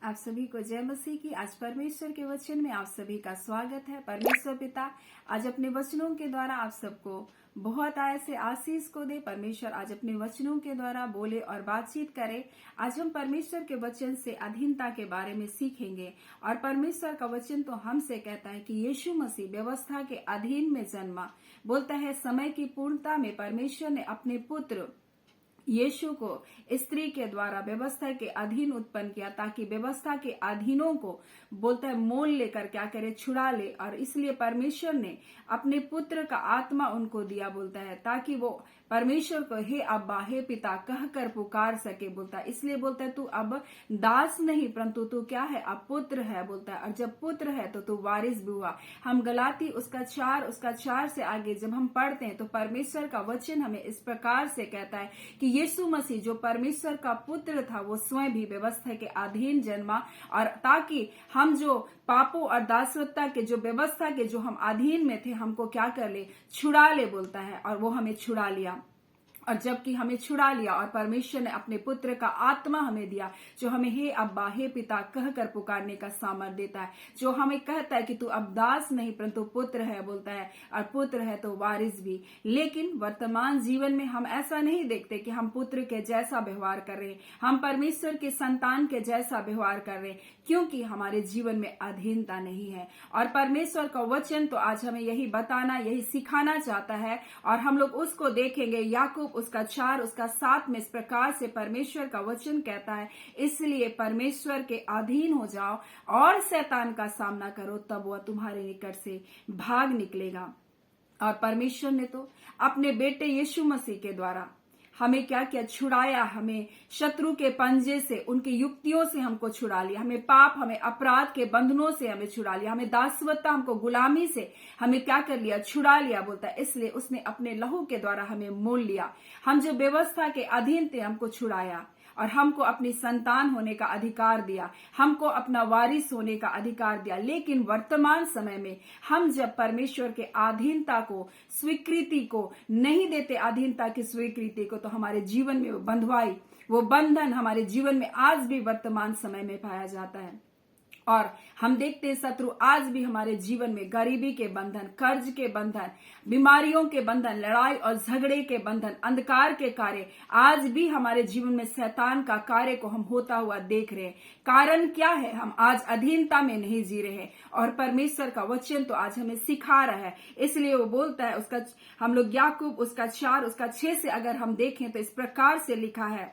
आप सभी को जय मसीह की। आज परमेश्वर के वचन में आप सभी का स्वागत है। परमेश्वर पिता आज अपने वचनों के द्वारा आप सबको बहुत आय से आशीष को दे। परमेश्वर आज अपने वचनों के द्वारा बोले और बातचीत करे। आज हम परमेश्वर के वचन से अधीनता के बारे में सीखेंगे और परमेश्वर का वचन तो हमसे कहता है कि यीशु मसीह व्यवस्था के अधीन में जन्मा। बोलता है समय की पूर्णता में परमेश्वर ने अपने पुत्र यीशु को स्त्री के द्वारा व्यवस्था के अधीन उत्पन्न किया ताकि व्यवस्था के अधीनों को बोलता है मोल लेकर क्या करे, छुड़ा ले। और इसलिए परमेश्वर ने अपने पुत्र का आत्मा उनको दिया बोलता है ताकि वो परमेश्वर को हे अब्बा हे पिता कहकर पुकार सके। बोलता है इसलिए बोलता है तू अब दास नहीं परंतु तू क्या है, अब पुत्र है। बोलता है और जब पुत्र है तो तू वारिस भी हुआ। हम गलाती उसका 4 से आगे जब हम पढ़ते हैं तो परमेश्वर का वचन हमें इस प्रकार से कहता है कि यीशु मसीह जो परमेश्वर का पुत्र था वो स्वयं भी व्यवस्था के अधीन जन्मा और ताकि हम जो पापों और दासवत्ता के जो व्यवस्था के जो हम अधीन में थे हमको क्या कर ले, छुड़ा ले। बोलता है और वो हमें छुड़ा लिया। और जबकि हमें छुड़ा लिया और परमेश्वर ने अपने पुत्र का आत्मा हमें दिया जो हमें हे अब्बा हे पिता कहकर पुकारने का सामर्थ देता है, जो हमें कहता है कि तू अब दास नहीं परंतु पुत्र है। बोलता है और पुत्र है तो वारिस भी। लेकिन वर्तमान जीवन में हम ऐसा नहीं देखते कि हम पुत्र के जैसा व्यवहार कर रहे हैं, हम परमेश्वर के संतान के जैसा व्यवहार कर रहे हैं, क्योंकि हमारे जीवन में अधीनता नहीं है। और परमेश्वर का वचन तो आज हमें यही बताना यही सिखाना चाहता है और हम लोग उसको देखेंगे। याकूब उसका 4 उसका 7 में इस प्रकार से परमेश्वर का वचन कहता है, इसलिए परमेश्वर के अधीन हो जाओ और शैतान का सामना करो, तब वह तुम्हारे निकट से भाग निकलेगा। और परमेश्वर ने तो अपने बेटे यीशु मसीह के द्वारा हमें क्या किया, छुड़ाया। हमें शत्रु के पंजे से उनकी युक्तियों से हमको छुड़ा लिया, हमें पाप हमें अपराध के बंधनों से हमें छुड़ा लिया, हमें दासवत्ता हमको गुलामी से हमें क्या कर लिया, छुड़ा लिया। बोलता है इसलिए उसने अपने लहू के द्वारा हमें मोल लिया। हम जो व्यवस्था के अधीन थे हमको छुड़ाया और हमको अपनी संतान होने का अधिकार दिया, हमको अपना वारिस होने का अधिकार दिया। लेकिन वर्तमान समय में हम जब परमेश्वर के अधीनता को स्वीकृति को नहीं देते, अधीनता की स्वीकृति को, तो हमारे जीवन में वो बंधवाई वो बंधन हमारे जीवन में आज भी वर्तमान समय में पाया जाता है। और हम देखते हैं शत्रु आज भी हमारे जीवन में गरीबी के बंधन, कर्ज के बंधन, बीमारियों के बंधन, लड़ाई और झगड़े के बंधन, अंधकार के कार्य आज भी हमारे जीवन में शैतान का कार्य को हम होता हुआ देख रहे हैं। कारण क्या है, हम आज अधीनता में नहीं जी रहे हैं और परमेश्वर का वचन तो आज हमें सिखा रहा है। इसलिए वो बोलता है उसका हम लोग याकूब उसका 4 उसका 6 से अगर हम देखें तो इस प्रकार से लिखा है,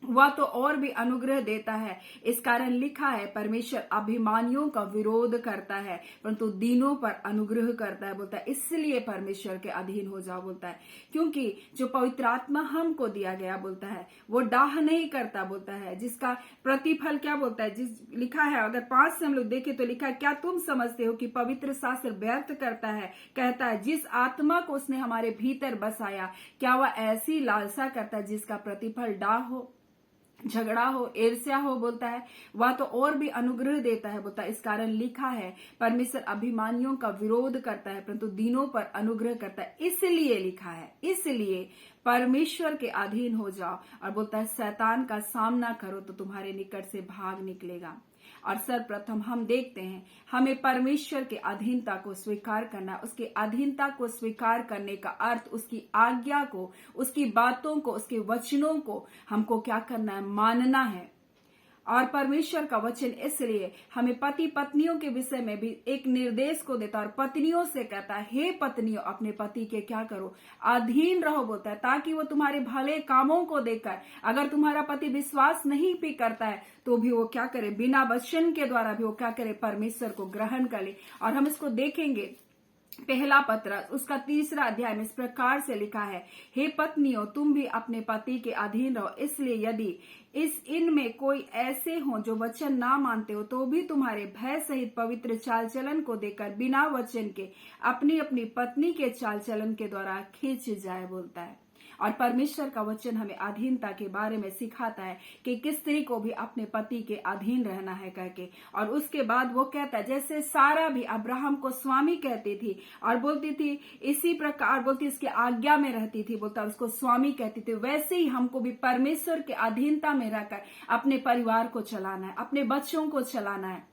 वह तो और भी अनुग्रह देता है। इस कारण लिखा है परमेश्वर अभिमानियों का विरोध करता है परंतु दीनों पर अनुग्रह करता है। बोलता है इसलिए परमेश्वर के अधीन हो जाओ। बोलता है क्योंकि जो पवित्र आत्मा हमको दिया गया बोलता है वो डाह नहीं करता। बोलता है जिसका प्रतिफल क्या बोलता है, जिस लिखा है अगर 5 से हम लोग देखें तो लिखा है, क्या तुम समझते हो कि पवित्र शास्त्र व्यर्थ करता है, कहता है जिस आत्मा को उसने हमारे भीतर बसाया क्या वह ऐसी लालसा करता है जिसका प्रतिफल डाह हो, झगड़ा हो, ईर्ष्या हो। बोलता है वह तो और भी अनुग्रह देता है। बोलता है इस कारण लिखा है परमेश्वर अभिमानियों का विरोध करता है परंतु दीनों पर अनुग्रह करता है। इसलिए लिखा है, इसलिए परमेश्वर के अधीन हो जाओ और बोलता है शैतान का सामना करो तो तुम्हारे निकट से भाग निकलेगा। और सर्वप्रथम हम देखते हैं हमें परमेश्वर के अधीनता को स्वीकार करना। उसके अधीनता को स्वीकार करने का अर्थ उसकी आज्ञा को, उसकी बातों को, उसके वचनों को हमको क्या करना है, मानना है। और परमेश्वर का वचन इसलिए हमें पति पत्नियों के विषय में भी एक निर्देश को देता है और पत्नियों से कहता है हे पत्नियों अपने पति के क्या करो, अधीन रहो। बोलता है ताकि वो तुम्हारे भले कामों को देखकर, अगर तुम्हारा पति विश्वास नहीं भी करता है तो भी वो क्या करे, बिना वचन के द्वारा भी वो क्या करे, परमेश्वर को ग्रहण कर ले। और हम इसको देखेंगे पहला पत्र उसका 3 अध्याय में इस प्रकार से लिखा है, हे पत्नियों तुम भी अपने पति के अधीन रहो। इसलिए यदि इनमें कोई ऐसे हो जो वचन ना मानते हो तो भी तुम्हारे भय सहित पवित्र चाल चलन को देकर बिना वचन के अपनी अपनी पत्नी के चाल चलन के द्वारा खींच जाए। बोलता है और परमेश्वर का वचन हमें अधीनता के बारे में सिखाता है कि किस स्त्री को भी अपने पति के अधीन रहना है करके। और उसके बाद वो कहता है जैसे सारा भी अब्राहम को स्वामी कहती थी और बोलती थी इसी प्रकार बोलती इसके आज्ञा में रहती थी, बोलता उसको स्वामी कहती थी, वैसे ही हमको भी परमेश्वर के अधीनता में रहकर अपने परिवार को चलाना है, अपने बच्चों को चलाना है।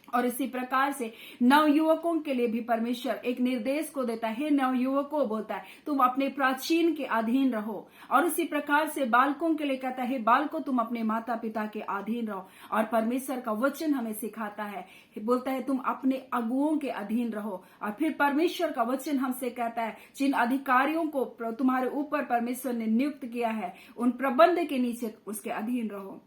और इसी प्रकार से नवयुवकों के लिए भी परमेश्वर एक निर्देश को देता है, नवयुवकों बोलता है तुम अपने प्राचीन के अधीन रहो। और इसी प्रकार से बालकों के लिए कहता है बालकों तुम अपने माता पिता के अधीन रहो। और परमेश्वर का वचन हमें सिखाता है, बोलता है तुम अपने अगुओं के अधीन रहो। और फिर परमेश्वर का वचन हमसे कहता है जिन अधिकारियों को तुम्हारे ऊपर परमेश्वर ने नियुक्त किया है उन प्रबंध के नीचे उसके अधीन रहो।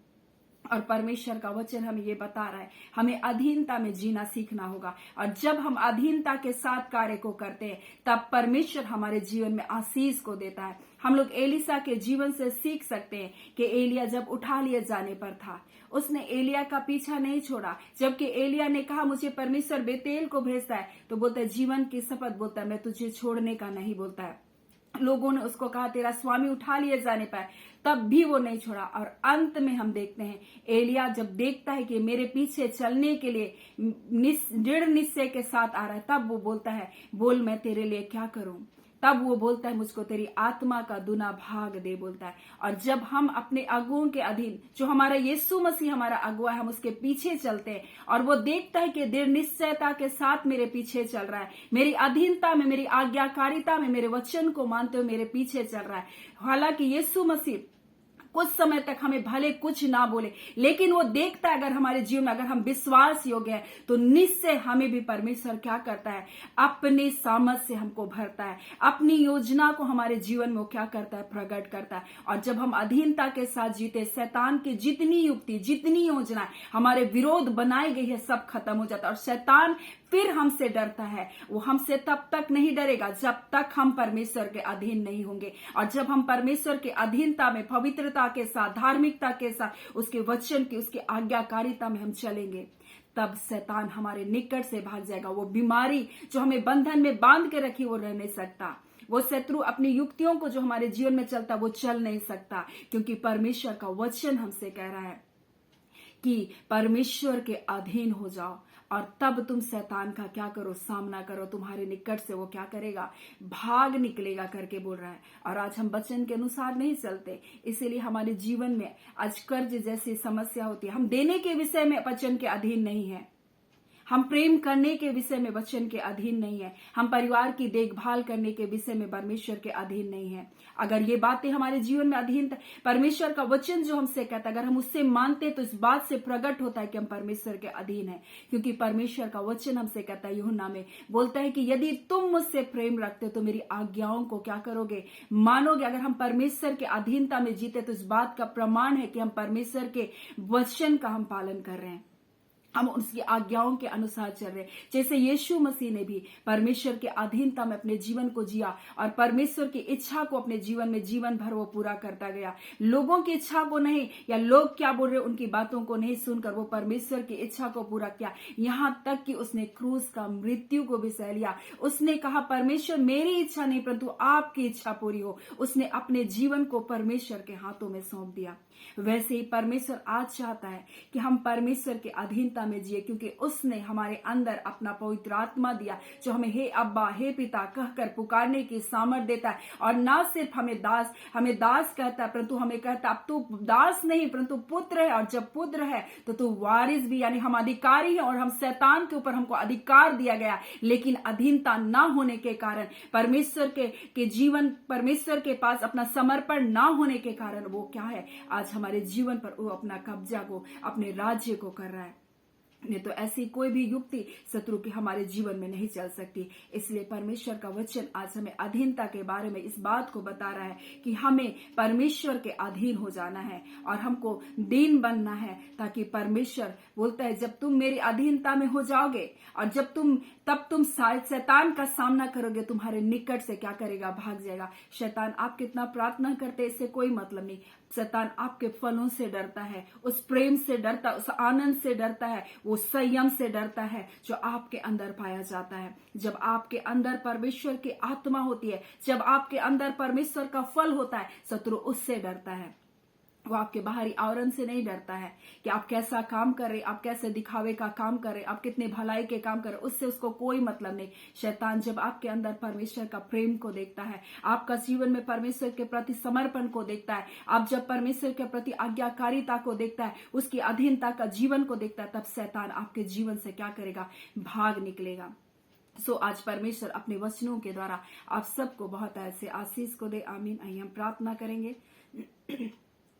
और परमेश्वर का वचन हमें ये बता रहा है हमें अधीनता में जीना सीखना होगा। और जब हम अधीनता के साथ कार्य को करते हैं तब परमेश्वर हमारे जीवन में आशीष को देता है। हम लोग एलिसा के जीवन से सीख सकते हैं कि एलिया जब उठा लिए जाने पर था उसने एलिया का पीछा नहीं छोड़ा। जबकि एलिया ने कहा मुझे परमेश्वर बेतेल को भेजता है तो बोलता है जीवन की शपथ, बोलता है मैं तुझे छोड़ने का नहीं, बोलता है। लोगों ने उसको कहा तेरा स्वामी उठा लिए जाने पर, तब भी वो नहीं छोड़ा। और अंत में हम देखते हैं एलिया जब देखता है कि मेरे पीछे चलने के लिए दृढ़ निश्चय के साथ आ रहा है, तब वो बोलता है बोल मैं तेरे लिए क्या करूं। तब वो बोलता है मुझको तेरी आत्मा का दुना भाग दे, बोलता है। और जब हम अपने अगुओं के अधीन, जो हमारा यीशु मसीह हमारा अगुआ है, हम उसके पीछे चलते हैं और वो देखता है कि दृढ़ निश्चयता के साथ मेरे पीछे चल रहा है, मेरी अधीनता में, मेरी आज्ञाकारिता में, मेरे वचन को मानते हुए मेरे पीछे चल रहा है। हालांकि यीशु मसीह कुछ समय तक हमें भले कुछ ना बोले, लेकिन वो देखता है अगर हमारे जीवन में अगर हम विश्वास योग्य है तो निश्चय हमें भी परमेश्वर क्या करता है अपने सामर्थ से हमको भरता है, अपनी योजना को हमारे जीवन में वो क्या करता है प्रकट करता है। और जब हम अधीनता के साथ जीते शैतान की जितनी युक्ति जितनी योजना हमारे विरोध बनाई गई है सब खत्म हो जाता है। और शैतान फिर हमसे डरता है, वो हमसे तब तक नहीं डरेगा जब तक हम परमेश्वर के अधीन नहीं होंगे। और जब हम परमेश्वर के अधीनता में पवित्रता के साथ धार्मिकता के साथ उसके वचन की उसकी आज्ञाकारिता में हम चलेंगे तब शैतान हमारे निकट से भाग जाएगा। वो बीमारी जो हमें बंधन में बांध के रखी वो रह नहीं सकता, वो शत्रु अपनी युक्तियों को जो हमारे जीवन में चलता वो चल नहीं सकता, क्योंकि परमेश्वर का वचन हमसे कह रहा है कि परमेश्वर के अधीन हो जाओ और तब तुम शैतान का क्या करो सामना करो, तुम्हारे निकट से वो क्या करेगा भाग निकलेगा करके बोल रहा है। और आज हम वचन के अनुसार नहीं चलते, इसीलिए हमारे जीवन में आज कर्ज जैसी समस्या होती है। हम देने के विषय में वचन के अधीन नहीं है, हम प्रेम करने के विषय में वचन के अधीन नहीं है, हम परिवार की देखभाल करने के विषय में परमेश्वर के अधीन नहीं है। अगर ये बातें हमारे जीवन में अधीन, परमेश्वर का वचन जो हमसे कहता है अगर हम उससे मानते तो इस बात से प्रकट होता है कि हम परमेश्वर के अधीन है। क्योंकि परमेश्वर का वचन हमसे कहता है यूहन्ना में बोलता है कि यदि तुम मुझसे प्रेम रखते हो तो मेरी आज्ञाओं को क्या करोगे मानोगे। अगर हम परमेश्वर के अधीनता में जीते तो इस बात का प्रमाण है कि हम परमेश्वर के वचन का हम पालन कर रहे हैं, हम उसकी आज्ञाओं के अनुसार चल रहे। जैसे यीशु मसीह ने भी परमेश्वर के अधीनता में अपने जीवन को जिया और परमेश्वर की इच्छा को अपने जीवन में जीवन भर वो पूरा करता गया। लोगों की इच्छा को नहीं या लोग क्या बोल रहे उनकी बातों को नहीं सुनकर वो परमेश्वर की इच्छा को पूरा किया, यहाँ तक कि उसने क्रूस का मृत्यु को भी सह लिया। उसने कहा परमेश्वर मेरी इच्छा नहीं परंतु आपकी इच्छा पूरी हो। उसने अपने जीवन को परमेश्वर के हाथों में सौंप दिया। वैसे ही परमेश्वर आज चाहता है कि हम परमेश्वर के अधीनता में जिए, क्योंकि उसने हमारे अंदर अपना पवित्र आत्मा दिया जो हमें हे अब्बा हे पिता कहकर पुकारने की सामर्थ देता है। और ना सिर्फ हमें दास कहता है परंतु हमें कहता अब तू दास नहीं परंतु पुत्र है, और जब पुत्र है तो तू वारिस भी, यानी हम अधिकारी हैं और हम शैतान के ऊपर हमको अधिकार दिया गया। लेकिन अधीनता ना होने के कारण परमेश्वर के जीवन परमेश्वर के पास अपना समर्पण ना होने के कारण वो क्या है आज हमारे जीवन पर वो अपना कब्जा को अपने राज्य को कर रहा है। नहीं तो ऐसी कोई भी युक्ति शत्रु की हमारे जीवन में नहीं चल सकती। इसलिए परमेश्वर का वचन आज हमें अधीनता के बारे में इस बात को बता रहा है कि हमें परमेश्वर के अधीन हो जाना है और हमको दीन बनना है, ताकि परमेश्वर बोलता है जब तुम मेरी अधीनता में हो जाओगे और तब तुम शैतान का सामना करोगे, तुम्हारे निकट से क्या करेगा भाग जाएगा। शैतान आप कितना प्रार्थना करते इससे कोई मतलब नहीं, शैतान आपके फलों से डरता है, उस प्रेम से डरता है, उस आनंद से डरता है, वो संयम से डरता है जो आपके अंदर पाया जाता है। जब आपके अंदर परमेश्वर की आत्मा होती है, जब आपके अंदर परमेश्वर का फल होता है, शत्रु उससे डरता है। वो आपके बाहरी आवरण से नहीं डरता है कि आप कैसा काम कर रहे, आप कैसे दिखावे का काम कर रहे, आप कितने भलाई के काम कर रहे, उससे उसको कोई मतलब नहीं। शैतान जब आपके अंदर परमेश्वर का प्रेम को देखता है, आपका जीवन में परमेश्वर के प्रति समर्पण को देखता है, आप जब परमेश्वर के प्रति आज्ञाकारिता को देखता है, उसकी अधीनता का जीवन को देखता है, तब शैतान आपके जीवन से क्या करेगा? भाग निकलेगा। आज परमेश्वर अपने वचनों के द्वारा आप सबको बहुत ऐसे आशीष को दे। आमीन। आइए हम प्रार्थना करेंगे।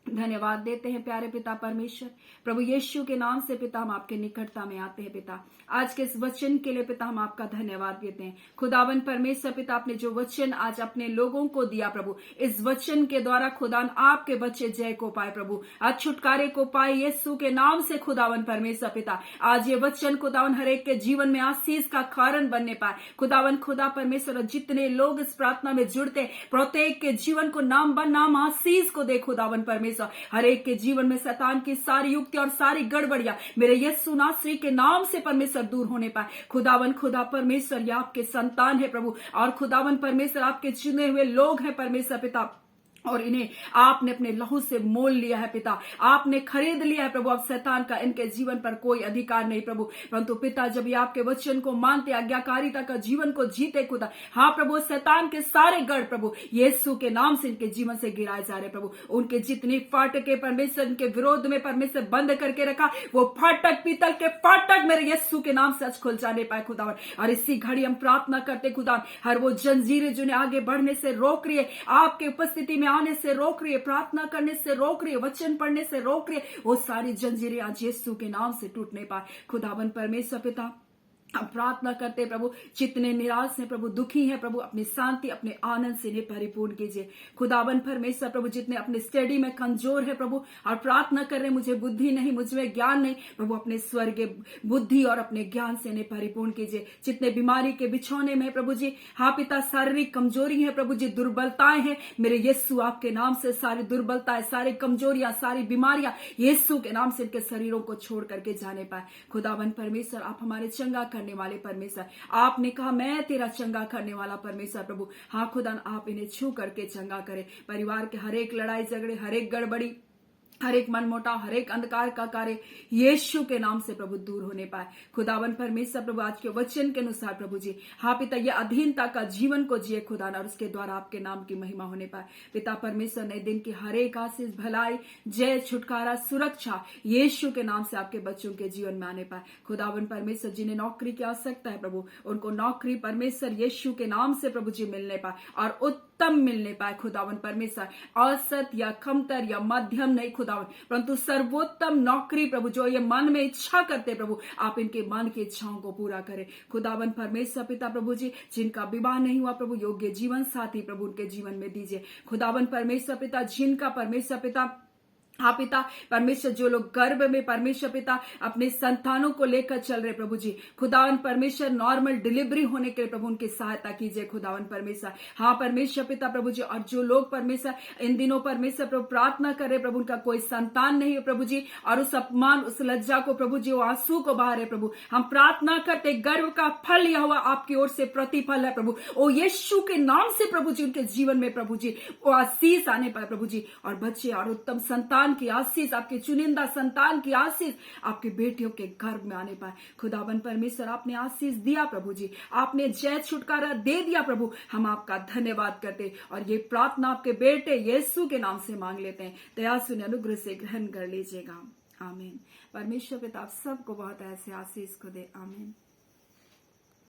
धन्यवाद देते हैं प्यारे पिता परमेश्वर, प्रभु यीशु के नाम से पिता हम आपके निकटता में आते हैं। पिता आज के इस वचन के लिए पिता हम आपका धन्यवाद देते हैं। खुदावन परमेश्वर पिता, आपने जो वचन आज अपने लोगों को दिया प्रभु, इस वचन के द्वारा खुदावन आपके बच्चे जय को पाए प्रभु, आज छुटकारे को पाए यीशु के नाम से। खुदावन परमेश्वर पिता, आज ये वचन खुदावन हर एक के जीवन में आशीष का कारण बनने पाए। खुदावन खुदा परमेश्वर, जितने लोग इस प्रार्थना में जुड़ते, प्रत्येक के जीवन को नाम ब नाम आशीष को दे। खुदावन परमेश्वर, हर एक के जीवन में शैतान की सारी युक्ति और सारी गड़बड़ियां मेरे यीशु नासरी के नाम से परमेश्वर दूर होने पाए। खुदावन खुदा परमेश्वर, ये आपके संतान है प्रभु, और खुदावन परमेश्वर आपके चुने हुए लोग हैं परमेश्वर पिता, और इन्हें आपने अपने लहू से मोल लिया है पिता, आपने खरीद लिया है प्रभु। अब शैतान का इनके जीवन पर कोई अधिकार नहीं प्रभु, परंतु पिता जब ये आपके वचन को मानते, आज्ञाकारिता का जीवन को जीते खुदा, हाँ प्रभु, शैतान के सारे गढ़ प्रभु यीशु के नाम से इनके जीवन से गिराए जा रहे प्रभु। उनके जितनी फाटके परमेश्वर इनके विरोध में परमेश्वर बंद करके रखा, वो फाटक, पीतल के फाटक मेरे यीशु के नाम से आज खुल जाने पाए खुदावन। और इसी घड़ी हम प्रार्थना करते खुदा, हर वो जंजीरें जिन्हें आगे बढ़ने से रोक रही है, आपके उपस्थिति में आने से रोक रही है, प्रार्थना करने से रोक रही है, वचन पढ़ने से रोक रही है, वो सारी जंजीरें आज यीशु के नाम से टूटने पाए। खुदावन परमेश्वर पिता, हम प्रार्थना करते प्रभु, जितने निराश हैं प्रभु, दुखी हैं प्रभु, अपनी शांति, अपने आनंद से इन्हें परिपूर्ण कीजिए। खुदावन परमेश्वर प्रभु, जितने अपने स्टडी में कमजोर है प्रभु, और प्रार्थना कर रहे मुझे बुद्धि नहीं, मुझमें ज्ञान नहीं प्रभु, अपने स्वर्गीय बुद्धि और अपने ज्ञान से इन्हें परिपूर्ण कीजिए। जितने बीमारी के बिछौने में प्रभु जी, हाँ पिता, शारीरिक कमजोरी है प्रभु जी, दुर्बलताएं हैं, मेरे यीशु आपके नाम से सारी दुर्बलताएं, सारी कमजोरियां, सारी बीमारियां यीशु के नाम से इनके शरीरों को छोड़ करके जाने पाए। खुदावन परमेश्वर, आप हमारे चंगा करने वाले परमेश्वर, आपने कहा मैं तेरा चंगा करने वाला परमेश्वर प्रभु, हाँ खुदा, आप इन्हें छू करके चंगा करें। परिवार के हर एक लड़ाई झगड़े, हर एक गड़बड़ी, हर एक मनमुटाव, हर एक अंधकार का कार्य यीशु के नाम से प्रभु दूर होने पाए। खुदावन परमेश्वर प्रभु, आज के वचन के अनुसार प्रभु जी, हाँ पिता, ये अधीनता का जीवन को जिए खुदा, और उसके द्वारा आपके नाम की महिमा होने पाए। पिता परमेश्वर, नए दिन की हर एक आशीष, भलाई, जय, छुटकारा, सुरक्षा यीशु के नाम से आपके बच्चों के जीवन में आने पाए। खुदावन परमेश्वर, जिन्हें नौकरी की आवश्यकता है प्रभु, उनको नौकरी परमेश्वर यीशु के नाम से प्रभु जी मिलने पाए, और उत्तम मिलने पाए। खुदावन परमेश्वर, औसत या कमतर या मध्यम नहीं खुदावन, परंतु सर्वोत्तम नौकरी प्रभु, जो ये मन में इच्छा करते प्रभु, आप इनके मन की इच्छाओं को पूरा करें। खुदावन परमेश्वर पिता प्रभु जी, जिनका विवाह नहीं हुआ प्रभु, योग्य जीवन साथी प्रभु उनके जीवन में दीजिए। खुदावन परमेश्वर पिता, जिनका परमेश्वर पिता, हाँ पिता परमेश्वर, जो लोग गर्भ में परमेश्वर पिता अपने संतानों को लेकर चल रहे प्रभु जी, खुदावन परमेश्वर, नॉर्मल डिलीवरी होने के लिए प्रभु उनकी सहायता कीजिए। खुदावन परमेश्वर, हाँ परमेश्वर पिता प्रभु जी, और जो लोग परमेश्वर इन दिनों परमेश्वर प्रभु प्रार्थना कर रहे प्रभु, उनका कोई संतान नहीं है प्रभु जी, और उस अपमान, उस लज्जा को प्रभु जी, वो आंसू को बहा रहे प्रभु, हम प्रार्थना करते, गर्भ का फल यह हुआ आपकी ओर से प्रतिफल है प्रभु, ओ यीशु के नाम से प्रभु जी, उनके जीवन में प्रभु जी वो आशीष आने पाए प्रभु जी, और बच्चे और उत्तम संतान की आशीष, आपके चुनिंदा संतान की आशीष आपके बेटियों के गर्भ में आने पाए। खुदावन परमेश्वर, आपने आशीष दिया प्रभु जी, आपने जय छुटकारा दे दिया प्रभु, हम आपका धन्यवाद करते, और ये प्रार्थना आपके बेटे यीशु के नाम से मांग लेते हैं। दया सुन अनुग्रह से ग्रहण कर लीजिएगा। आमीन। परमेश्वर पिता आप सबको बहुत ऐसे आशीष को दे। आमीन।